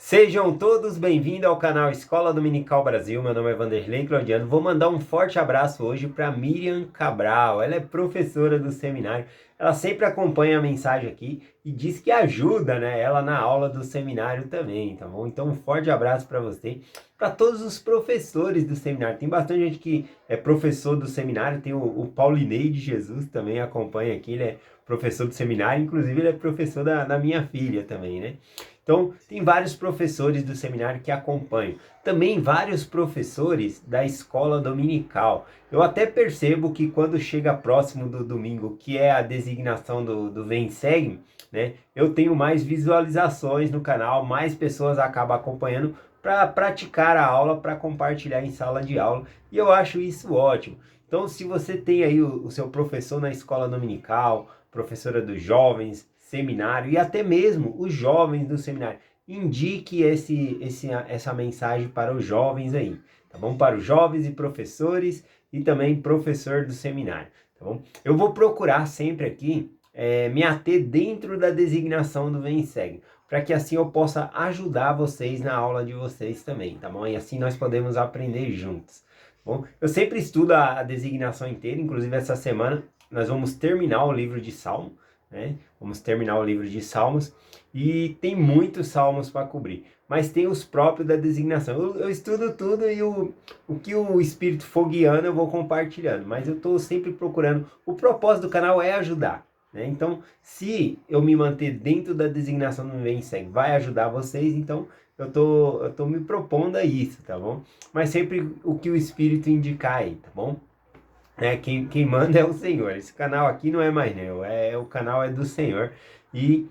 Sejam todos bem-vindos ao canal Escola Dominical Brasil. Meu nome é Vanderlei Claudiano. Vou mandar um forte abraço hoje para Miriam Cabral. Ela é professora do seminário. Ela sempre acompanha a mensagem aqui e diz que ajuda, né, ela na aula do seminário também, tá bom? Então, um forte abraço para você, para todos os professores do seminário. Tem bastante gente que é professor do seminário. Tem o Paulinei de Jesus também acompanha aqui. Ele é professor do seminário. Inclusive, ele é professor da minha filha também, né? Então, tem vários professores do seminário que acompanham. Também vários professores da escola dominical. Eu até percebo que quando chega próximo do domingo, que é a designação do Vem Segue, né? Eu tenho mais visualizações no canal, mais pessoas acabam acompanhando para praticar a aula, para compartilhar em sala de aula. E eu acho isso ótimo. Então, se você tem aí o seu professor na escola dominical, professora dos jovens, seminário e até mesmo os jovens do seminário, indique essa mensagem para os jovens aí, tá bom? Para os jovens e professores e também professor do seminário, tá bom? Eu vou procurar sempre aqui me ater dentro da designação do Vem e Segue, para que assim eu possa ajudar vocês na aula de vocês também, tá bom? E assim nós podemos aprender juntos. Bom, eu sempre estudo a designação inteira, inclusive essa semana nós vamos terminar o livro de Salmo, né? Vamos terminar o livro de Salmos e tem muitos salmos para cobrir, mas tem os próprios da designação. Eu estudo tudo e o que o Espírito for guiando eu vou compartilhando, mas eu estou sempre procurando. O propósito do canal é ajudar, né? Então, se eu me manter dentro da designação do Vem e Segue vai ajudar vocês, então eu tô me propondo a isso, tá bom? Mas sempre o que o Espírito indicar aí, tá bom? Quem manda é o Senhor. Esse canal aqui não é mais meu, o canal é do Senhor. E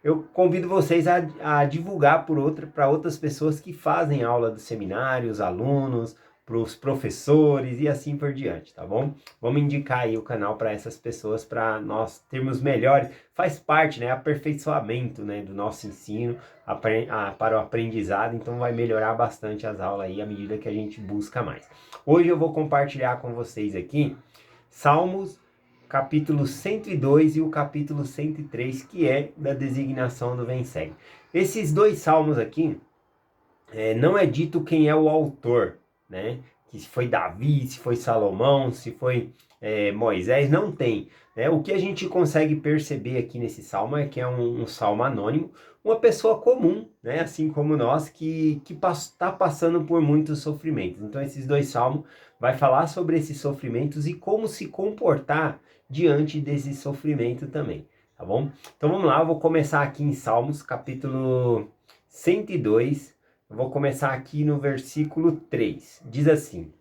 eu convido vocês a divulgar para outras pessoas que fazem aula do seminário, os alunos, para os professores e assim por diante, tá bom? Vamos indicar aí o canal para essas pessoas, para nós termos melhores, faz parte, né, aperfeiçoamento, né, do nosso ensino para o aprendizado, então vai melhorar bastante as aulas aí à medida que a gente busca mais. Hoje eu vou compartilhar com vocês aqui Salmos capítulo 102 e o capítulo 103, que é da designação do Vem Segue. Esses dois salmos aqui, não é dito quem é o autor, né? Que se foi Davi, se foi Salomão, se foi Moisés, não tem. Né? O que a gente consegue perceber aqui nesse salmo é que é um salmo anônimo, uma pessoa comum, né? Assim como nós, que está passando por muitos sofrimentos. Então esses dois salmos vai falar sobre esses sofrimentos e como se comportar diante desse sofrimento também, tá bom? Então vamos lá, eu vou começar aqui em Salmos, capítulo 102, eu vou começar aqui no versículo 3. Diz assim: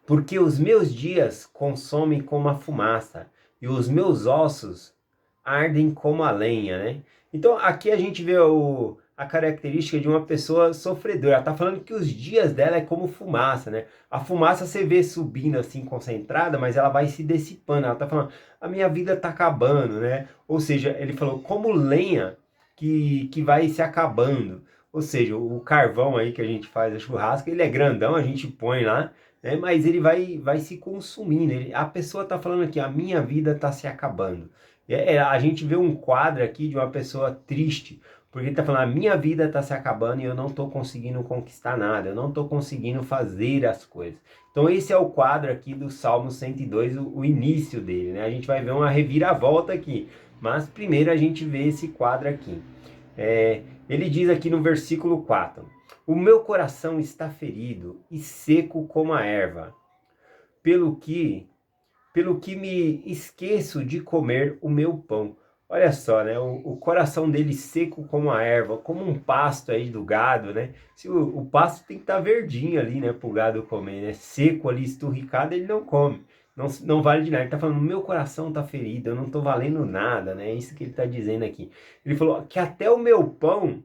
Porque os meus dias consomem como a fumaça, e os meus ossos ardem como a lenha, né? Então aqui a gente vê a característica de uma pessoa sofredora. Ela tá falando que os dias dela é como fumaça, né? A fumaça você vê subindo assim concentrada, mas ela vai se dissipando. Ela tá falando, a minha vida tá acabando, né? Ou seja, ele falou como lenha que vai se acabando. Ou seja, o carvão aí que a gente faz a churrasco, ele é grandão, a gente põe lá, né? Mas ele vai se consumindo. A pessoa tá falando aqui, a minha vida tá se acabando. A gente vê um quadro aqui de uma pessoa triste, porque ele tá falando, a minha vida tá se acabando e eu não tô conseguindo conquistar nada, eu não tô conseguindo fazer as coisas. Então esse é o quadro aqui do Salmo 102, o início dele, né? A gente vai ver uma reviravolta aqui, mas primeiro a gente vê esse quadro aqui. Ele diz aqui no versículo 4, o meu coração está ferido e seco como a erva, pelo que me esqueço de comer o meu pão. Olha só, né? O coração dele seco como a erva, como um pasto aí do gado, né? Se o pasto tem que estar verdinho ali, né? Para o gado comer, né? Seco ali, esturricado, ele não come. Não vale de nada. Ele está falando, meu coração está ferido, eu não estou valendo nada, né? É isso que ele está dizendo aqui. Ele falou que até o meu pão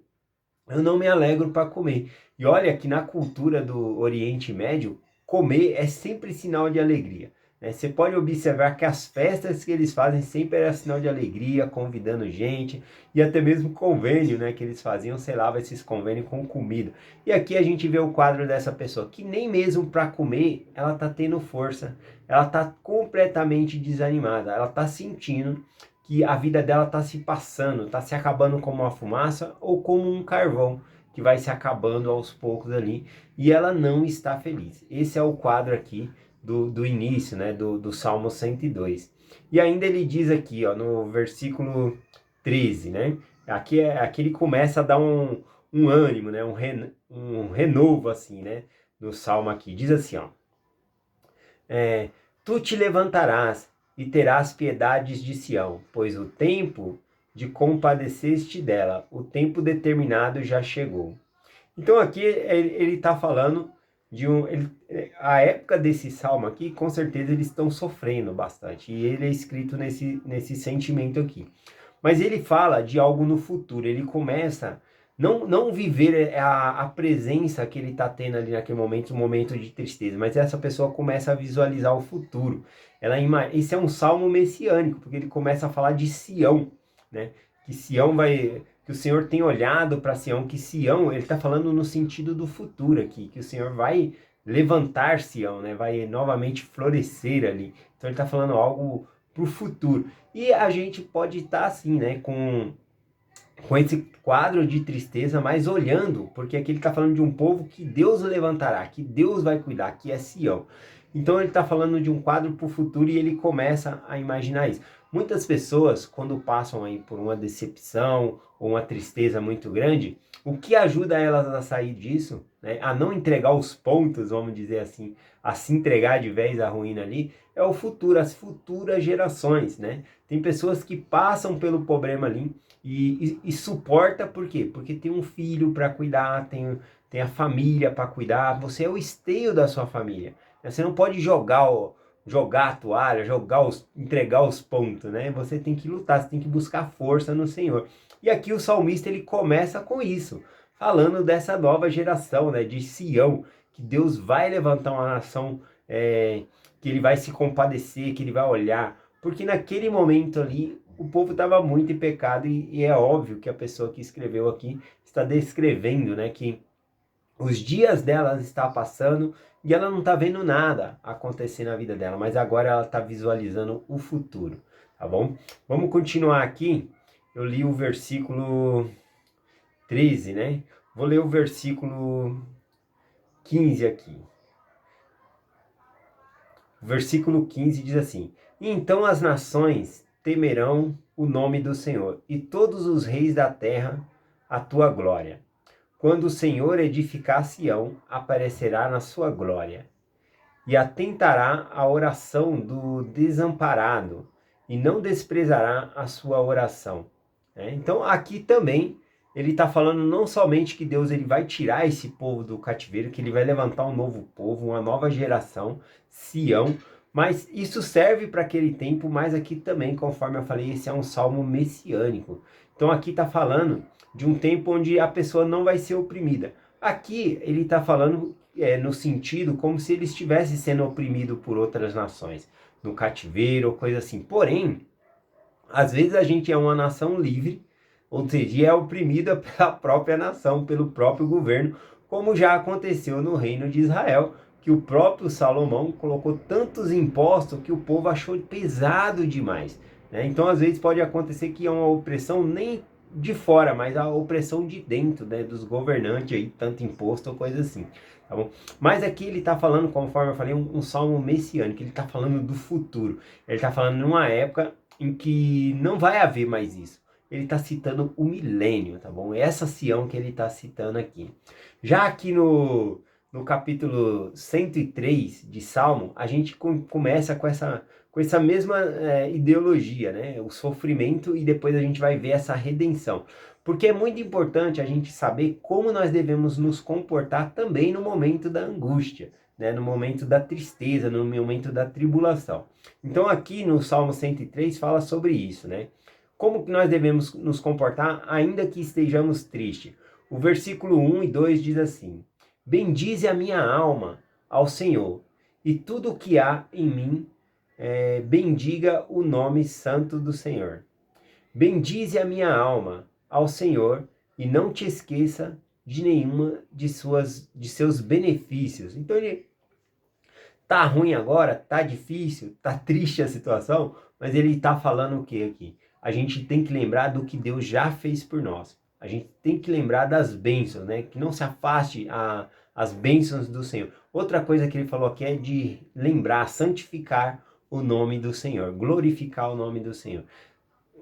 eu não me alegro para comer. E olha que na cultura do Oriente Médio, comer é sempre sinal de alegria, né? Você pode observar que as festas que eles fazem sempre era sinal de alegria, convidando gente, e até mesmo convênio, né, que eles faziam, sei lá, esses convênios com comida. E aqui a gente vê o quadro dessa pessoa, que nem mesmo para comer ela tá tendo força, ela tá completamente desanimada, ela tá sentindo que a vida dela está se passando, está se acabando como uma fumaça ou como um carvão que vai se acabando aos poucos ali, e ela não está feliz. Esse é o quadro aqui do início, né, do Salmo 102. E ainda ele diz aqui, ó, no versículo 13, né, aqui ele começa a dar um ânimo, né, um renovo assim, né, no Salmo aqui. Diz assim, ó, tu te levantarás e terás piedades de Sião, pois o tempo de compadecer-te dela, o tempo determinado já chegou. Então aqui ele está falando de a época desse salmo aqui, com certeza eles estão sofrendo bastante, e ele é escrito nesse sentimento aqui. Mas ele fala de algo no futuro, ele começa não viver a presença que ele está tendo ali naquele momento, um momento de tristeza, mas essa pessoa começa a visualizar o futuro. Esse é um salmo messiânico, porque ele começa a falar de Sião, né? Que Sião vai, que o Senhor tem olhado para Sião, que Sião, ele está falando no sentido do futuro aqui, que o Senhor vai levantar Sião, né? Vai novamente florescer ali. Então ele está falando algo para o futuro. E a gente pode estar assim, né? Com esse quadro de tristeza, mas olhando, porque aqui ele está falando de um povo que Deus levantará, que Deus vai cuidar, que é Sião. Então ele está falando de um quadro para o futuro e ele começa a imaginar isso. Muitas pessoas, quando passam aí por uma decepção ou uma tristeza muito grande, o que ajuda elas a sair disso, né, a não entregar os pontos, vamos dizer assim, a se entregar de vez à ruína ali, é o futuro, as futuras gerações, né? Tem pessoas que passam pelo problema ali e suporta, por quê? Porque tem um filho para cuidar, tem a família para cuidar, você é o esteio da sua família. Você não pode jogar a toalha, entregar os pontos, né? Você tem que lutar, você tem que buscar força no Senhor. E aqui o salmista ele começa com isso, falando dessa nova geração, né, de Sião, que Deus vai levantar uma nação, que ele vai se compadecer, que ele vai olhar, porque naquele momento ali o povo estava muito em pecado e é óbvio que a pessoa que escreveu aqui está descrevendo, né, que os dias dela está passando e ela não está vendo nada acontecer na vida dela, mas agora ela está visualizando o futuro, tá bom? Vamos continuar aqui. Eu li o versículo 13, né? Vou ler o versículo 15 aqui. O versículo 15 diz assim: então as nações temerão o nome do Senhor, e todos os reis da terra a tua glória. Quando o Senhor edificar Sião, aparecerá na sua glória, e atentará à oração do desamparado, e não desprezará a sua oração. Então aqui também ele está falando não somente que Deus ele vai tirar esse povo do cativeiro, que ele vai levantar um novo povo, uma nova geração, Sião, mas isso serve para aquele tempo, mas aqui também, conforme eu falei, esse é um salmo messiânico. Então aqui está falando de um tempo onde a pessoa não vai ser oprimida. Aqui ele está falando no sentido como se ele estivesse sendo oprimido por outras nações, no cativeiro ou coisa assim. Porém, às vezes a gente é uma nação livre, ou seja, é oprimida pela própria nação, pelo próprio governo, como já aconteceu no reino de Israel, que o próprio Salomão colocou tantos impostos que o povo achou pesado demais, né? Então, às vezes pode acontecer que é uma opressão nem de fora, mas a opressão de dentro, né, dos governantes aí, tanto imposto ou coisa assim, tá bom? Mas aqui ele está falando, conforme eu falei, um salmo messiânico, ele está falando do futuro, ele está falando numa época em que não vai haver mais isso. Ele está citando o milênio, tá bom? Essa Sião que ele está citando aqui. Já aqui no capítulo 103 de Salmo, a gente começa com essa mesma ideologia, né? O sofrimento, e depois a gente vai ver essa redenção. Porque é muito importante a gente saber como nós devemos nos comportar também no momento da angústia, né? No momento da tristeza, no momento da tribulação. Então aqui no Salmo 103 fala sobre isso, né? Como que nós devemos nos comportar ainda que estejamos tristes? O versículo 1 e 2 diz assim: bendize a minha alma ao Senhor, e tudo o que há em mim, bendiga o nome santo do Senhor. Bendize a minha alma ao Senhor, e não te esqueça de nenhuma de seus benefícios. Então ele tá ruim agora, tá difícil, tá triste a situação, mas ele tá falando o que aqui? a gente tem que lembrar do que Deus já fez por nós. A gente tem que lembrar das bênçãos, né? Que não se afaste as bênçãos do Senhor. Outra coisa que ele falou aqui é de lembrar, santificar o nome do Senhor, glorificar o nome do Senhor.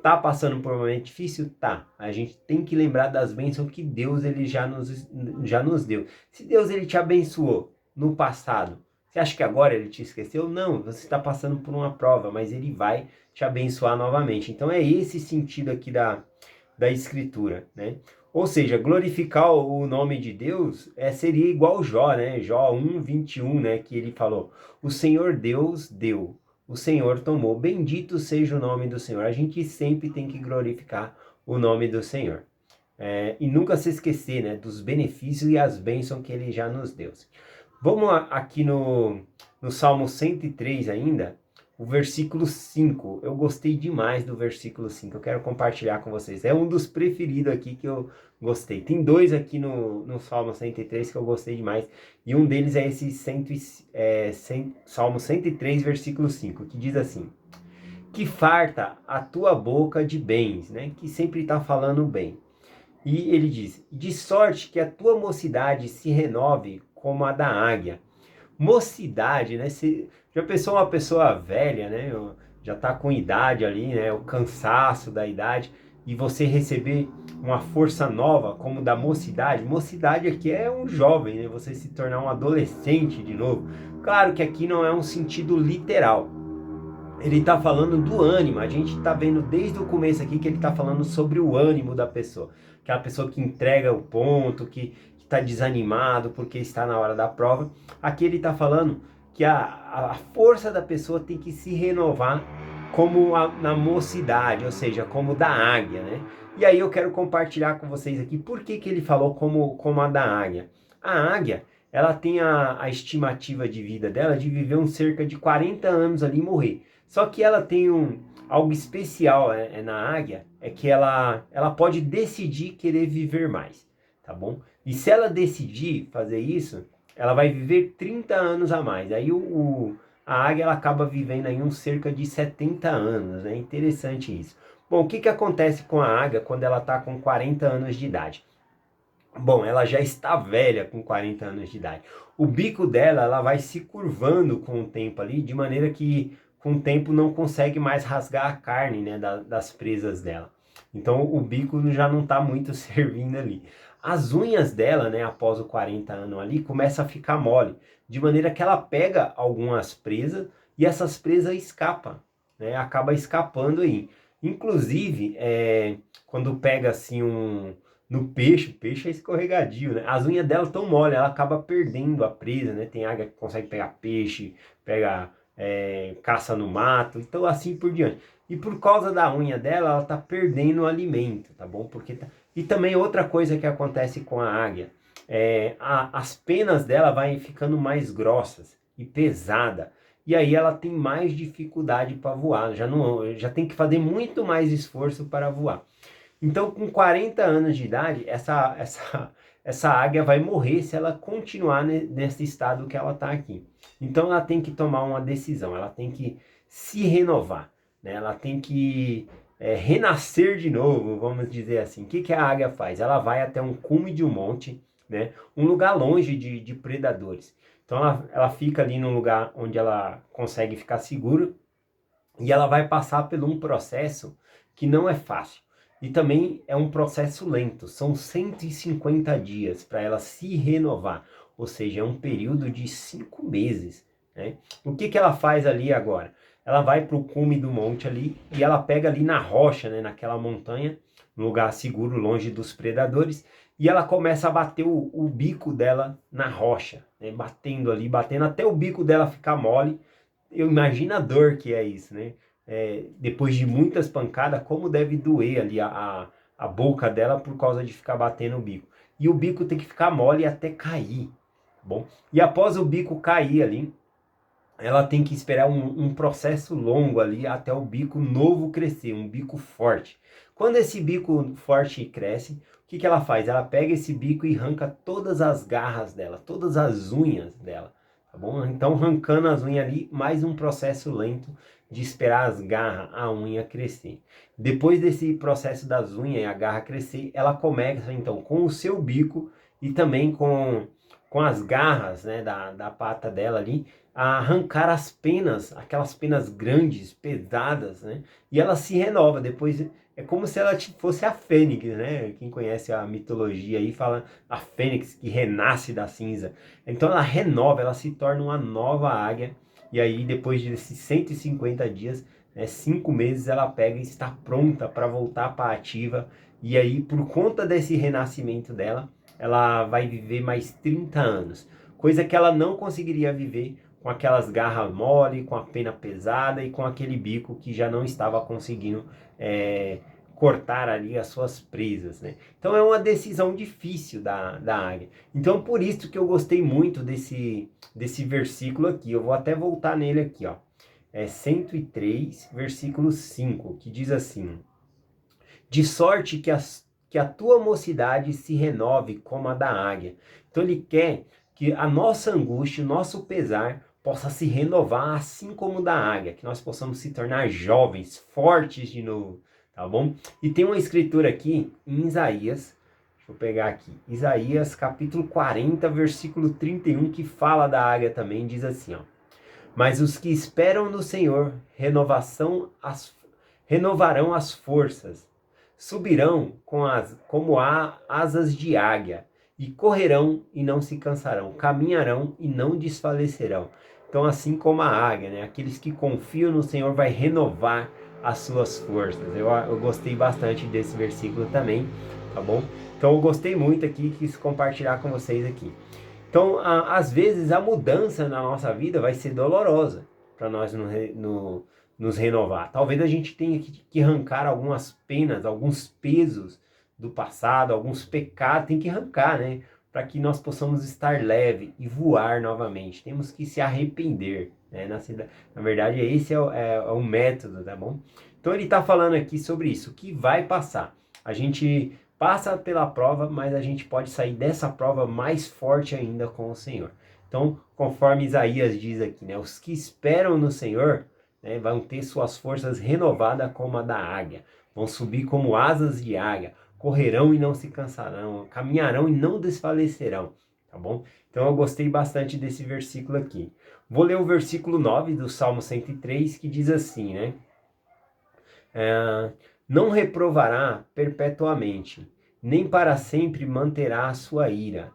Tá passando por um momento difícil? Tá. A gente tem que lembrar das bênçãos que Deus ele já nos deu. Se Deus ele te abençoou no passado, você acha que agora ele te esqueceu? Não, você está passando por uma prova, mas ele vai te abençoar novamente. Então é esse sentido aqui da Escritura, né? Ou seja, glorificar o nome de Deus seria igual Jó, né? Jó 1:21, né? Que ele falou, o Senhor Deus deu, o Senhor tomou, bendito seja o nome do Senhor. A gente sempre tem que glorificar o nome do Senhor. E nunca se esquecer, né, dos benefícios e as bênçãos que ele já nos deu. Vamos aqui no Salmo 103 ainda, o versículo 5. Eu gostei demais do versículo 5. Eu quero compartilhar com vocês. É um dos preferidos aqui que eu gostei. Tem dois aqui no Salmo 103 que eu gostei demais. E um deles é esse Salmo 103, versículo 5, que diz assim: que farta a tua boca de bens, né? Que sempre está falando bem. E ele diz, de sorte que a tua mocidade se renove como a da águia. Mocidade, né? Já pensou uma pessoa velha, né? Já tá com idade ali, né? O cansaço da idade. E você receber uma força nova, como da mocidade. Mocidade aqui é um jovem, né? Você se tornar um adolescente de novo. Claro que aqui não é um sentido literal. Ele está falando do ânimo. A gente está vendo desde o começo aqui que ele está falando sobre o ânimo da pessoa. Aquela pessoa que entrega o ponto, que está desanimado porque está na hora da prova. Aqui ele está falando que a força da pessoa tem que se renovar como na mocidade, ou seja, como da águia, né? E aí eu quero compartilhar com vocês aqui por que ele falou como a da águia. A águia, ela tem a estimativa de vida dela de viver cerca de 40 anos ali e morrer. Só que ela tem algo especial na águia, é que ela pode decidir querer viver mais, tá bom? E se ela decidir fazer isso, ela vai viver 30 anos a mais. Aí a águia ela acaba vivendo aí cerca de 70 anos, né? Interessante isso. Bom, o que acontece com a águia quando ela está com 40 anos de idade? Bom, ela já está velha com 40 anos de idade. O bico dela ela vai se curvando com o tempo ali, de maneira que com o tempo não consegue mais rasgar a carne, né, das presas dela. Então o bico já não está muito servindo ali. As unhas dela, né, após os 40 anos ali, começa a ficar mole, de maneira que ela pega algumas presas e essas presas escapam, né, acaba escapando aí. Inclusive, quando pega assim no peixe, o peixe é escorregadio, né? As unhas dela tão mole, ela acaba perdendo a presa, né? Tem águia que consegue pegar peixe, pega caça no mato, então assim por diante. E por causa da unha dela, ela tá perdendo o alimento, tá bom? E também outra coisa que acontece com a águia, as penas dela vai ficando mais grossas e pesada. E aí ela tem mais dificuldade para voar, já tem que fazer muito mais esforço para voar. Então, com 40 anos de idade, essa águia vai morrer se ela continuar nesse estado que ela está aqui. Então, ela tem que tomar uma decisão, ela tem que se renovar, né? Ela tem que renascer de novo, vamos dizer assim. O que a águia faz? Ela vai até um cume de um monte, né? Um lugar longe de predadores. Então, ela fica ali num lugar onde ela consegue ficar segura e ela vai passar por um processo que não é fácil. E também é um processo lento, são 150 dias para ela se renovar, ou seja, é um período de 5 meses, né? O que ela faz ali agora? Ela vai para o cume do monte ali e ela pega ali na rocha, né, naquela montanha, um lugar seguro, longe dos predadores, e ela começa a bater o bico dela na rocha, né, batendo até o bico dela ficar mole. Eu imagino a dor que é isso, né? Depois de muitas pancadas, como deve doer ali a boca dela por causa de ficar batendo o bico. E o bico tem que ficar mole até cair, bom? E após o bico cair ali, ela tem que esperar um processo longo ali até o bico novo crescer, um bico forte. Quando esse bico forte cresce, o que ela faz? Ela pega esse bico e arranca todas as garras dela, todas as unhas dela, tá bom? Então, arrancando as unhas ali, mais um processo lento de esperar as garras, a unha crescer. Depois desse processo das unhas e a garra crescer, ela começa então com o seu bico e também com as garras, né, da pata dela ali, a arrancar as penas, aquelas penas grandes, pesadas, né? E ela se renova depois. É como se ela fosse a fênix, né? Quem conhece a mitologia aí fala a fênix que renasce da cinza. Então ela renova, ela se torna uma nova águia. E aí depois desses 150 dias, né, 5 meses, ela pega e está pronta para voltar para a ativa. E aí por conta desse renascimento dela, ela vai viver mais 30 anos. Coisa que ela não conseguiria viver com aquelas garras mole, com a pena pesada e com aquele bico que já não estava conseguindo cortar ali as suas presas, né? Então é uma decisão difícil da águia. Então por isso que eu gostei muito desse versículo aqui. Eu vou até voltar nele aqui, ó. É 103, versículo 5, que diz assim: de sorte que a tua mocidade se renove como a da águia. Então ele quer que a nossa angústia, o nosso pesar possa se renovar assim como o da águia, que nós possamos se tornar jovens, fortes de novo, tá bom? E tem uma escritura aqui em Isaías, deixa eu pegar aqui, Isaías capítulo 40, versículo 31, que fala da águia também, diz assim, ó: mas os que esperam no Senhor, renovarão as forças, subirão como asas de águia, e correrão e não se cansarão, caminharão e não desfalecerão. Então, assim como a águia, né? Aqueles que confiam no Senhor vai renovar as suas forças. Eu gostei bastante desse versículo também, tá bom? Então, eu gostei muito aqui, quis compartilhar com vocês aqui. Então, às vezes, a mudança na nossa vida vai ser dolorosa para nós nos renovar. Talvez a gente tenha que arrancar algumas penas, alguns pesos do passado, alguns pecados, tem que arrancar, né? Para que nós possamos estar leve e voar novamente. Temos que se arrepender, né? Na verdade, esse é o método, tá bom? Então, ele está falando aqui sobre isso, que vai passar. A gente passa pela prova, mas a gente pode sair dessa prova mais forte ainda com o Senhor. Então, conforme Isaías diz aqui, né? Os que esperam no Senhor, né, vão ter suas forças renovadas como a da águia. Vão subir como asas de águia. Correrão e não se cansarão. Caminharão e não desfalecerão. Tá bom? Então, eu gostei bastante desse versículo aqui. Vou ler o versículo 9 do Salmo 103, que diz assim, né? Não reprovará perpetuamente, nem para sempre manterá a sua ira.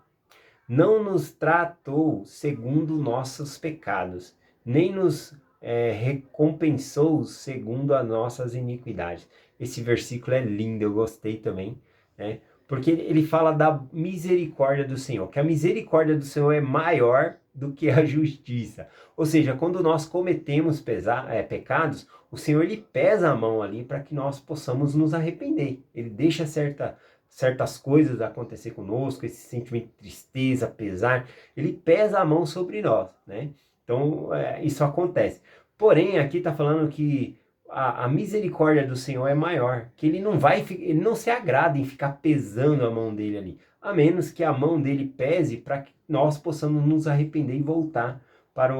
Não nos tratou segundo nossos pecados, nem nos recompensou segundo as nossas iniquidades. Esse versículo é lindo, eu gostei também, né? Porque ele fala da misericórdia do Senhor, que a misericórdia do Senhor é maior do que a justiça. Ou seja, quando nós cometemos pecados, o Senhor ele pesa a mão ali para que nós possamos nos arrepender. Ele deixa certas coisas acontecer conosco, esse sentimento de tristeza, pesar, ele pesa a mão sobre nós, né? Então, isso acontece. Porém, aqui está falando que a misericórdia do Senhor é maior, que ele não se agrada em ficar pesando a mão dele ali, a menos que a mão dele pese para que nós possamos nos arrepender e voltar para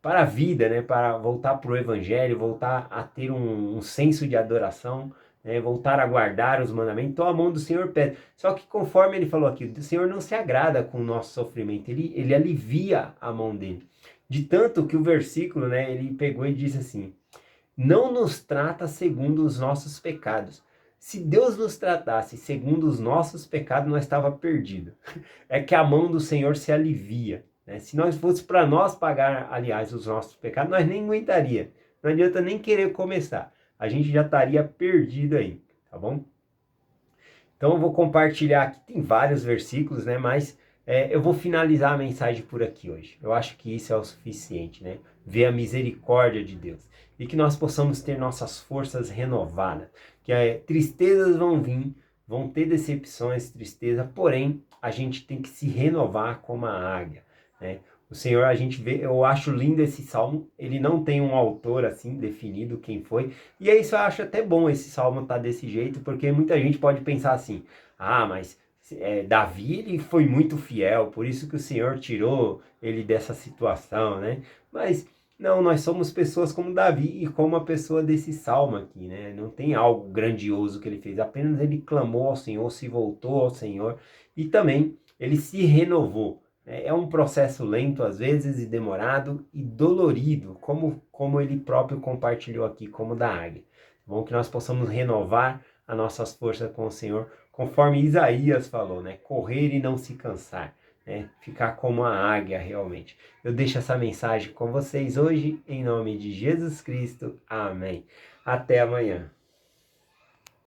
a vida, né? Para voltar para o Evangelho, voltar a ter um senso de adoração, né? Voltar a guardar os mandamentos. Então a mão do Senhor pesa. Só que conforme ele falou aqui, o Senhor não se agrada com o nosso sofrimento, ele alivia a mão dele. De tanto que o versículo, né? Ele pegou e disse assim: não nos trata segundo os nossos pecados. Se Deus nos tratasse segundo os nossos pecados, nós estava perdido. É que a mão do Senhor se alivia, né? Se nós fosse para nós pagar, aliás, os nossos pecados, nós nem aguentaria. Não adianta nem querer começar. A gente já estaria perdido aí, tá bom? Então eu vou compartilhar aqui, tem vários versículos, né? Mas eu vou finalizar a mensagem por aqui hoje. Eu acho que isso é o suficiente, né? Ver a misericórdia de Deus. E que nós possamos ter nossas forças renovadas. Que tristezas vão vir, vão ter decepções, tristeza, porém a gente tem que se renovar como a águia, né? O Senhor, a gente vê, eu acho lindo esse salmo, ele não tem um autor assim definido quem foi, e é isso, eu acho até bom esse salmo estar desse jeito, porque muita gente pode pensar assim: ah, mas Davi ele foi muito fiel, por isso que o Senhor tirou ele dessa situação, né? Mas Não, nós somos pessoas como Davi e como a pessoa desse salmo aqui, né? Não tem algo grandioso que ele fez, apenas ele clamou ao Senhor, se voltou ao Senhor e também ele se renovou. É um processo lento às vezes e demorado e dolorido, como ele próprio compartilhou aqui, como da águia. Bom que nós possamos renovar as nossas forças com o Senhor, conforme Isaías falou, né? Correr e não se cansar, né? Ficar como a águia realmente. Eu deixo essa mensagem com vocês hoje, em nome de Jesus Cristo. Amém. Até amanhã.